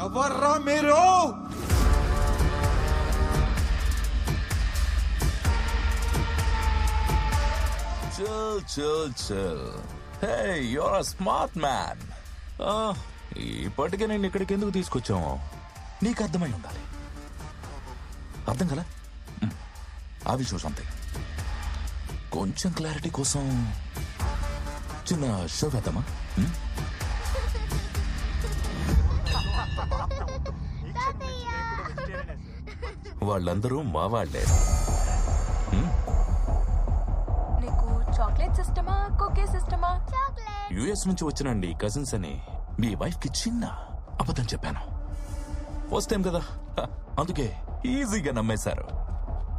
ఎవర్రా మీరు? Chill. Hey, you're a smart man. ఇప్పటికే నేను ఇక్కడికి ఎందుకు తీసుకొచ్చాము నీకు అర్థమై ఉండాలి. అర్థం కదా? ఆ విషయం సంథింగ్ కొంచెం క్లారిటీ కోసం చిన్న షో వేద్దామా? వాళ్ళందరూ మా వాళ్లే. నీకు చాక్లెట్ సిస్టమా, కుకీ సిస్టమా? యుఎస్ నుంచి వచ్చినండి కజిన్స్ అని మీ వైఫ్ కి చిన్న అబద్ధం చెప్పాను. ఫస్ట్ టైం కదా, అందుకే ఈజీగా నమ్మేశారు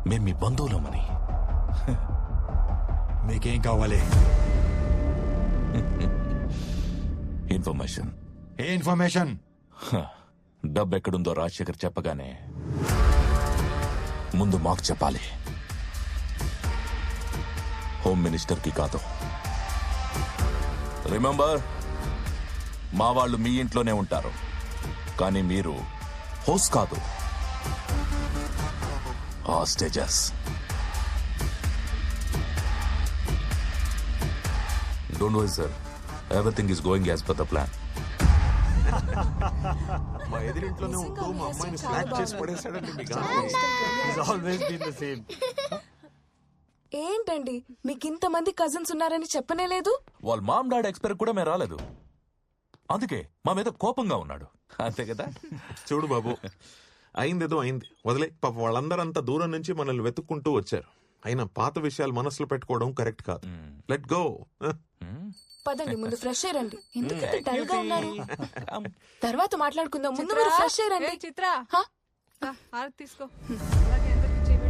మేము మీ బంధువులమని. మీకేం కావాలి? ఇన్ఫర్మేషన్. ఏ ఇన్ఫర్మేషన్? డబ్బు ఎక్కడుందో రాజశేఖర్ చెప్పగానే ముందు మాకు చెప్పాలి, హోమ్ మినిస్టర్ కి కాదు. రిమెంబర్, మా వాళ్ళు మీ ఇంట్లోనే ఉంటారు, కానీ మీరు హోస్ట్ కాదు, hostages. Don't worry sir, everything is going as per the plan. మా ఎదురింట్లోనే ఉంటూ మా అమ్మాయిని స్లాక్ చేసి పడేశాడండి. ఏంటండి మీకు ఇంతమంది కజిన్స్ ఉన్నారని చెప్పనే లేదు? వాళ్ళ మామ్ డాడ్ ఎక్స్పైర్ కూడా మేము రాలేదు, అందుకే మా మీద కోపంగా ఉన్నాడు. అంతే కదా? చూడు బాబు, అయిందేదో అయింది, వదిలే. పాప వాళ్ళందరూ అంత దూరం నుంచి మనల్ని వెతుక్కుంటూ వచ్చారు. అయినా పాత విషయాలు మనసులో పెట్టుకోవడం కరెక్ట్ కాదు. Let go. పదండి, ముందు ఫ్రెష్ అయ్యండి. ఎందుకంటే డల్ గా ఉన్నారు. తర్వాత మాట్లాడుకుందాం, ముందు మీరు ఫ్రెష్ అయ్యండి. చిత్ర, హారతి తీసుకో. అలాగే అందరికీ చేయండి.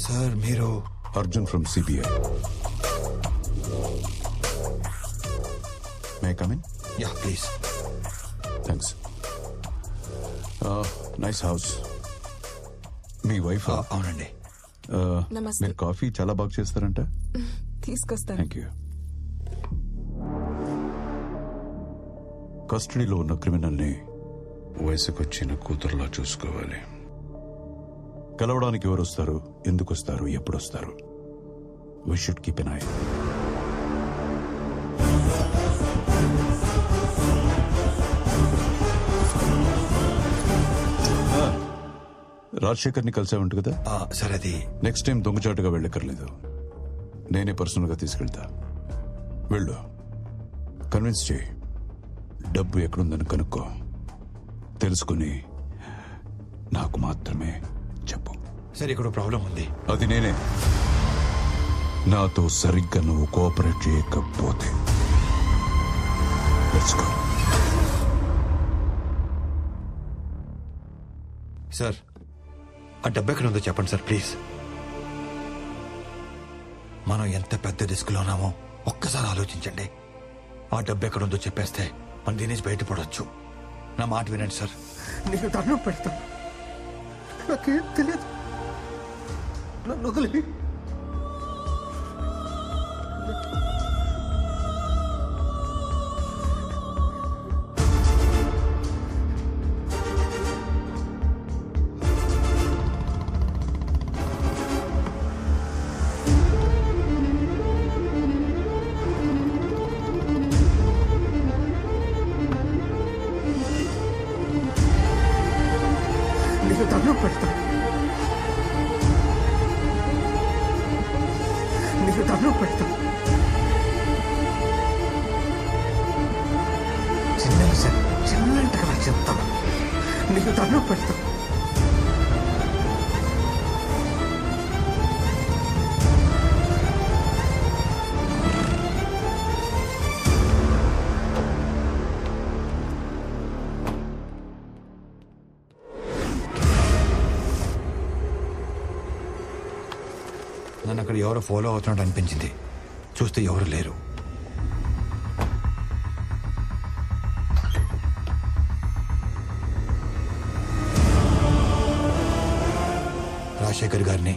సార్ మీరు? Arjun from CBI. May I come in? Yeah please. Thanks. Nice house. Me wife? అవునండి. నమస్తే. మీరు కాఫీ చాలా బాగా చేస్తారంట. తీసుకొస్తాను. Thank you. కస్టడీలో ఉన్న క్రిమినల్ని వయసుకొచ్చిన కూతురులా చూసుకోవాలి. కలవడానికి ఎవరు వస్తారు, ఎందుకు వస్తారు, ఎప్పుడు వస్తారు? We should keep an eye. రాజశేఖర్ని కలిసావంట కదా? సార్ అది నెక్స్ట్ టైం దొంగచాటుగా వెళ్ళక్కర్లేదు, నేనే పర్సనల్గా తీసుకెళ్తా. వెళ్ళు, కన్విన్స్ చేయి, డబ్బు ఎక్కడుందని కనుక్కో, తెలుసుకుని నాకు మాత్రమే చెప్పు. సార్ ఇక్కడ ప్రాబ్లం ఉంది. అది నేనే. నాతో సరిగ్గా నువ్వు కోఆపరేట్ చేయకపోతే లెట్స్ గో. సార్ ఆ డబ్బు ఎక్కడ ఉందో చెప్పండి సార్ ప్లీజ్. మనం ఎంత పెద్ద రిస్క్ లో ఉన్నామో ఒక్కసారి ఆలోచించండి. ఆ డబ్బు ఎక్కడ ఉందో చెప్పేస్తే మనం దీని నుంచి బయటపడవచ్చు. నా మాట వినండి సార్. నేను దండం పెడతాను, నాకేం తెలియదు, నన్ను వదిలి. నేను దండం పెడతాను, నీకు దండం పెడతాను. చిన్నగా చెప్తాను, నీకు దండం పెడతాను. నన్ను అక్కడ ఎవరో ఫాలో అవుతున్నట్టు అనిపించింది. చూస్తే ఎవరు లేరు. రాజశేఖర్ గారిని,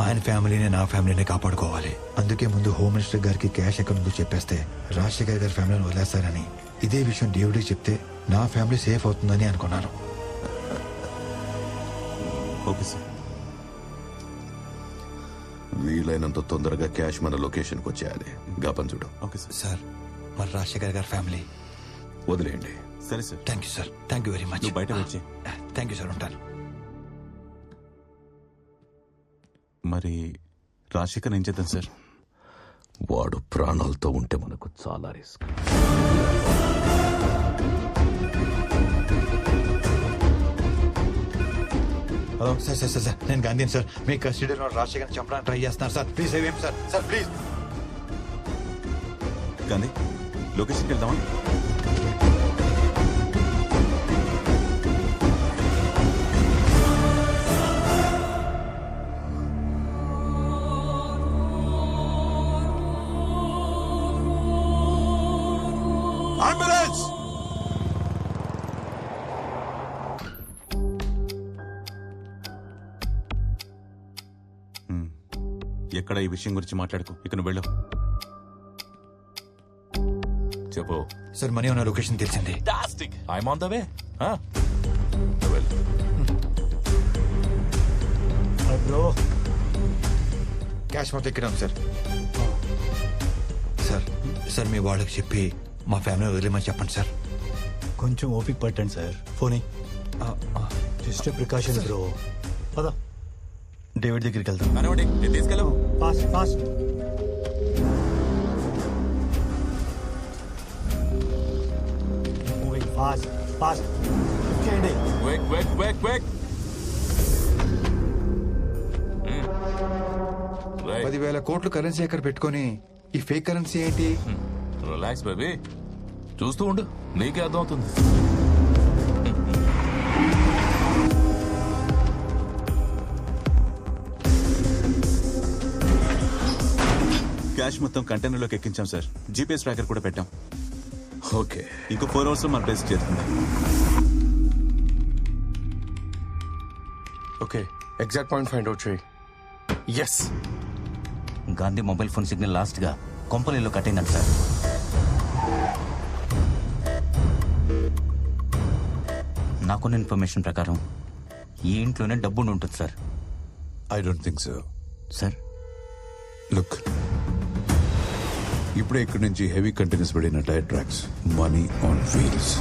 ఆయన ఫ్యామిలీని, నా ఫ్యామిలీని కాపాడుకోవాలి. అందుకే ముందు హోమ్ మినిస్టర్ గారికి క్యాష్ ఎక్కడ ఉందో చెప్పేస్తే రాజశేఖర్ గారి ఫ్యామిలీని వదిలేస్తారని, ఇదే విషయం డేవిడ్కి చెప్తే నా ఫ్యామిలీ సేఫ్ అవుతుందని అనుకున్నాను. Okay sir. వీలైనంత తొందరగా క్యాష్ మన లొకేషన్కి వచ్చేయాలి. గాపన్ చూడు. Okay sir. సార్, మరి రాజశేఖర్ గారి ఫ్యామిలీ వదిలేయండి. సరే sir. Thank you sir. Thank you very much. నువ్వు బయట వచ్చి. Thank you sir. ఉంటాను. మరి రాజశేఖర్ ఏం చేద్దాం సార్? వాడు ప్రాణాలతో ఉంటే మనకు చాలా risk. Hello sir. Sir sir sir నేను గాంధీని సార్. మీ కస్టడీలో రాజశేఖర్ని చంపడానికి ట్రై చేస్తున్నారు సార్. ప్లీజ్ ఏం సార్. Sir please. గాంధీ, లొకేషన్కి వెళ్దామా? అంబులెన్స్! ఎక్కడ ఈ విషయం గురించి మాట్లాడుకో. ఇక నువ్వు వెళ్ళు. చెప్పు. సార్, మనీ ఉన్న లొకేషన్ తెలిసింది. I'm on the way. Bro, cash మొత్తం ఇక్కడ ఉంది సార్. సార్ సార్ మీ వాళ్ళకి చెప్పి మా ఫ్యామిలీ వదిలేమని చెప్పండి సార్. కొంచెం ఓపిక పట్టండి sir. Phone just precaution bro. పదా, డేవిడ్ దగ్గరికి వెళ్తాం. కనవండి, నేను తీసుకెళ్ళవు. Fast fast. Moving fast fast. చేయండి. Quick quick quick quick. 10,000 కోట్లు కరెన్సీ ఎక్కడ పెట్టుకొని ఈ ఫేక్ కరెన్సీ ఏంటి? రిలాక్స్ బేబీ, చూస్తూ ఉండు, నీకే అర్థం అవుతుంది. క్యాష్ మొత్తం కంటైనర్లోకి ఎక్కించాం సార్. జీపీఎస్ ట్రాకర్ కూడా పెట్టాం. ఓకే, ఇంకో 4 అవర్స్ లో మన ప్లేస్ చేరుతుంది. Okay, exact point find out చేయి. Yes, Gandhi mobile phone signal last గా కొంపలిలో కట్ అయిందంట సార్. నాకున్న ఇన్ఫర్మేషన్ ప్రకారం ఈ ఇంట్లోనే డబ్బు ఉంటుంది sir. I don't think so. Sir, look, ఇప్పుడే ఇక్కడి నుంచి హెవీ కంటైనర్స్ పడిన tyre tracks, money on wheels.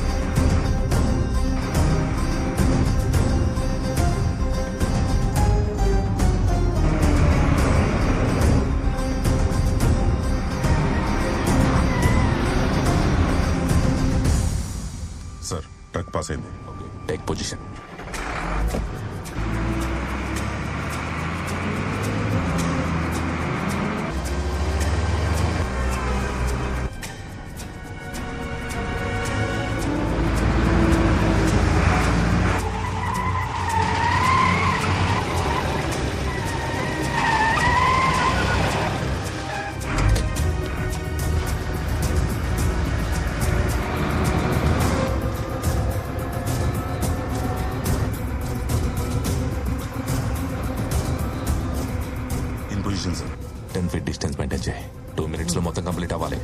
Sir truck pass అయింది. Take position. Sir 10 feet distance maintain చేయి. 2 minutes లో మొత్తం కంప్లీట్ అవ్వాలి.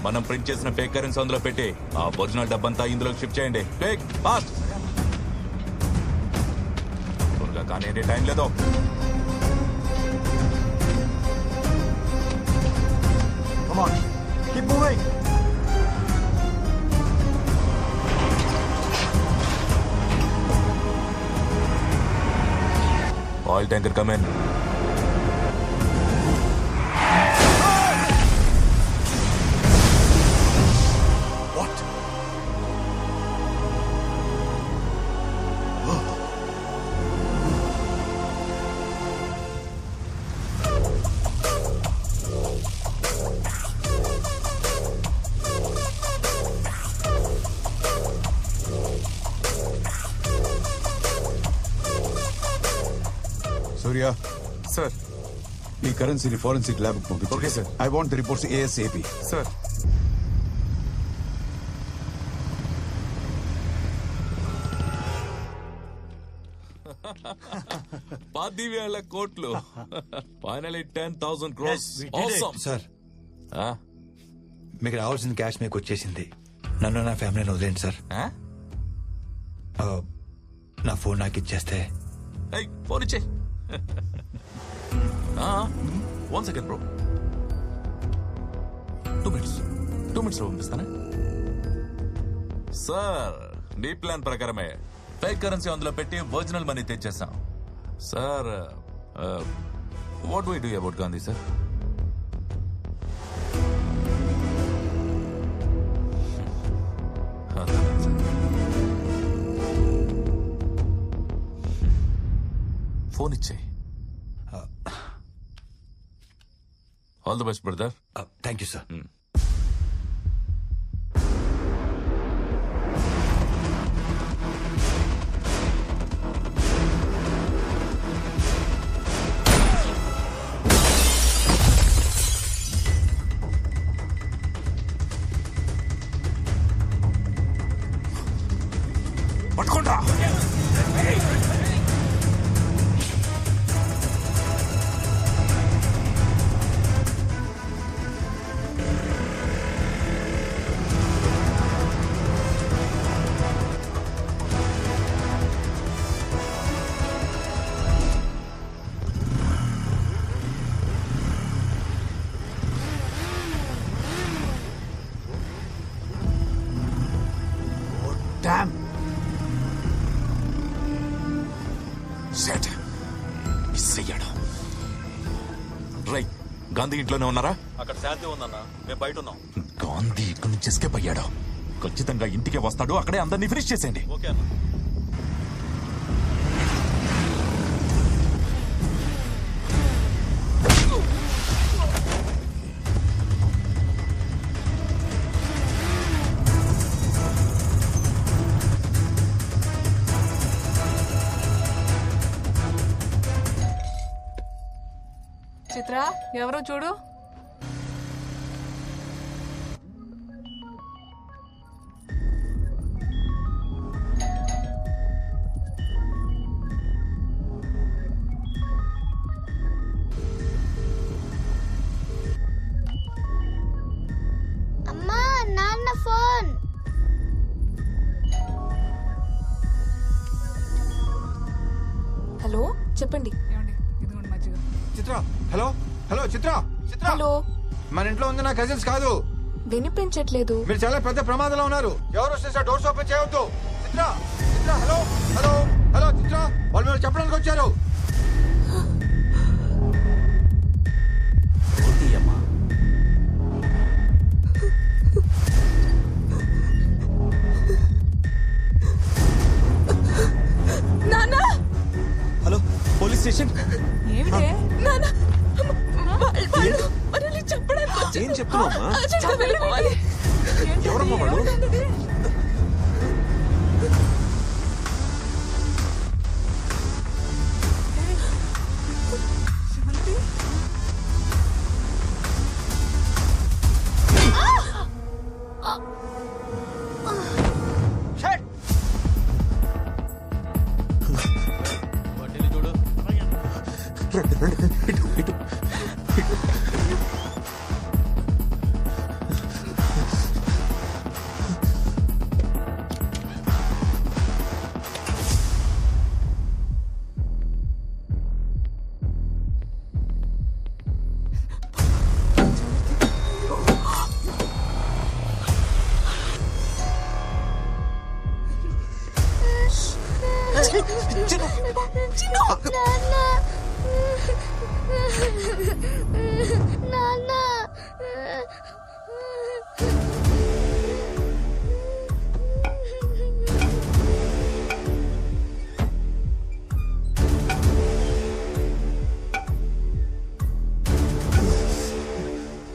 మనం ప్రింట్ చేసిన ఫేక్ కరెన్సీ అందులో పెట్టి ఆ ఒరిజినల్ డబ్బంతా ఇందులోకి షిఫ్ట్ చేయండి. Quick, fast. త్వరగా కానీ టైం లేదు. Come on, keep moving. Oil tanker come in. Madhaviya sir ఈ కరెన్సీని ఫోరెన్సిక్ ల్యాబ్ పంపించు. Okay, sir. I want the reports ASAP. Sir పదివేల కోట్లు ఫైనలీ 10,000 crores. Awesome. సార్ ఆ? మీకు రావాల్సిన క్యాష్ మీకు వచ్చేసింది. నన్ను నా ఫ్యామిలీని వదిలేండి సార్. ఆ? నా ఫోన్ నాకు ఇచ్చేస్తే. ఏయ్, ఫోన్ ఇచ్చే. 1 second బ్రో. 2 minutes లో పంపిస్తానా? సార్ నీ ప్లాన్ ప్రకారమే ఫేక్ కరెన్సీ అందులో పెట్టి ఒరిజినల్ మనీ తెచ్చేసాం sir. What do we do about Gandhi sir? Phone ఇచ్చేయి. All the best brother. Thank you sir. పట్టుకోండి. డామ్ సెట్ మిస్ అయ్యాడు. రై గాంధీ ఇంట్లోనే ఉన్నారా? అక్కడ శాంతి ఉందన్నా, మేము బయట ఉన్నాం. గాంధీ ఇక్కడి నుంచి ఎస్కేప్ అయ్యాడు. ఖచ్చితంగా ఇంటికే వస్తాడు. అక్కడే అందరినీ ఫినిష్ చేసేయండి. ఓకే అన్న. చిత్ర ఎవరో చూడు. అమ్మా నాన్న ఫోన్. హలో చెప్పండి. ఏమండి ఇదిగోండి మజ్జిగ. చిత్ర హలో హలో చిత్ర చిత్ర హలో మన ఇంట్లో ఉంది నా కజిన్స్ కాదు. వినిపించట్లేదు. మీరు చాలా పెద్ద ప్రమాదంలో ఉన్నారు. ఎవరు వస్తే సార్ డోర్స్ ఓపెన్ చేయవద్దు. చిత్ర చిత్ర హలో హలో హలో చిత్ర వాళ్ళు మీరు చెప్పడానికి వచ్చారు. నానా హలో పోలీస్ స్టేషన్. ఏమిటే నానా వాళ్ళు మనల్ని చంపడానికి వచ్చారు. ఏం చెప్తున్నావమ్మా? అర్జెంట్గా వెళ్ళిపోవాలి. ఎవరమ్మా వాళ్ళు? శివంతి నాన్న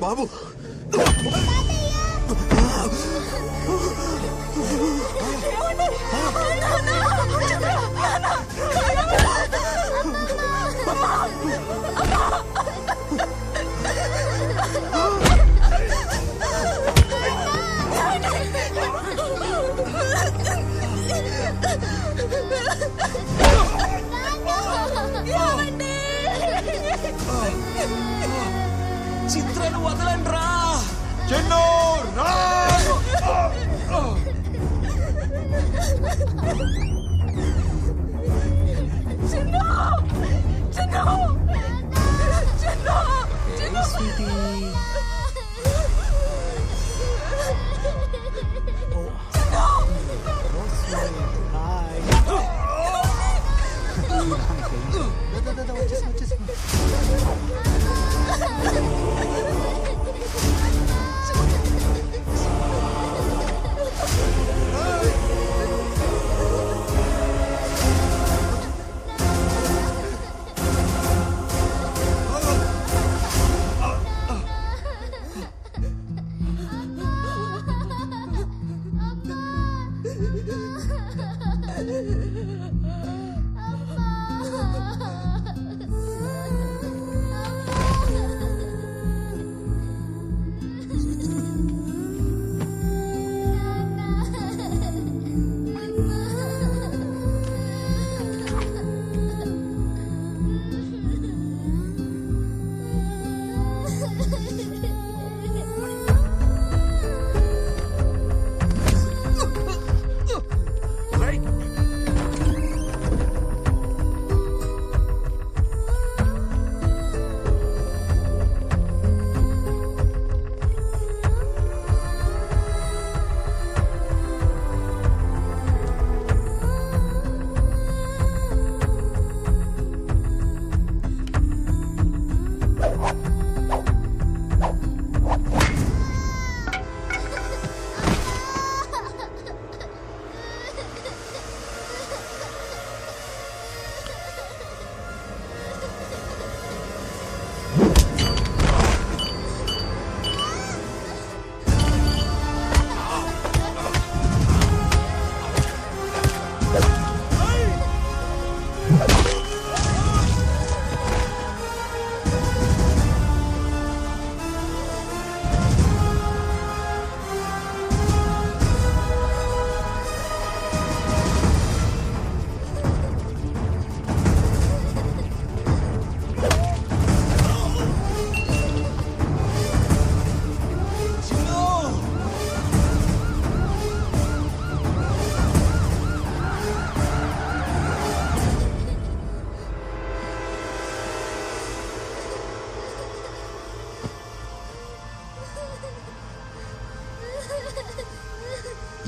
బాబు నాన్న కూతురని వదలండి రా. చిన్ను రా!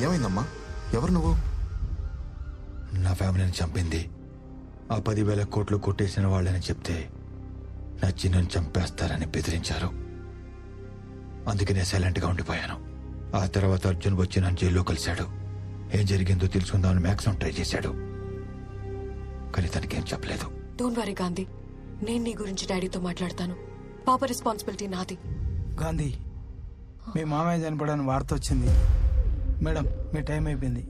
ఏమైందమ్మా? ఎవరు నువ్వు? నా ఫ్యామిలీని చంపింది ఆ 10,000 కోట్లు కొట్టేసిన వాళ్ళని చెప్తే నా చిన్నని చంపేస్తారని బెదిరించారు. అందుకే నేను సైలెంట్గా ఉండిపోయాను. ఆ తర్వాత అర్జున్ వచ్చి నన్ను జైల్లో కలిశాడు. ఏం జరిగిందో తెలుసుకుందామని మ్యాక్సిమం ట్రై చేశాడు, కానీ తనకేం చెప్పలేదు. డోంట్ వరీ గాంధీ, నేను నీ గురించి డాడీతో మాట్లాడతాను. పాప రెస్పాన్సిబిలిటీ నాది. గాంధీ, మీ మామయ్య చనిపోవడానికి వార్త వచ్చింది మేడం. మీ టైం అయిపోయింది.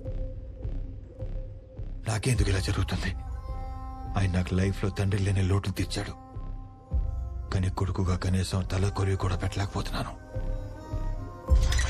నాకెందుకు ఇలా జరుగుతుంది? ఆయన నాకు లైఫ్లో తండ్రి లేని లోటును తీర్చాడు, కానీ కొడుకుగా కనీసం తల కొరివి కూడా పెట్టలేకపోతున్నాను.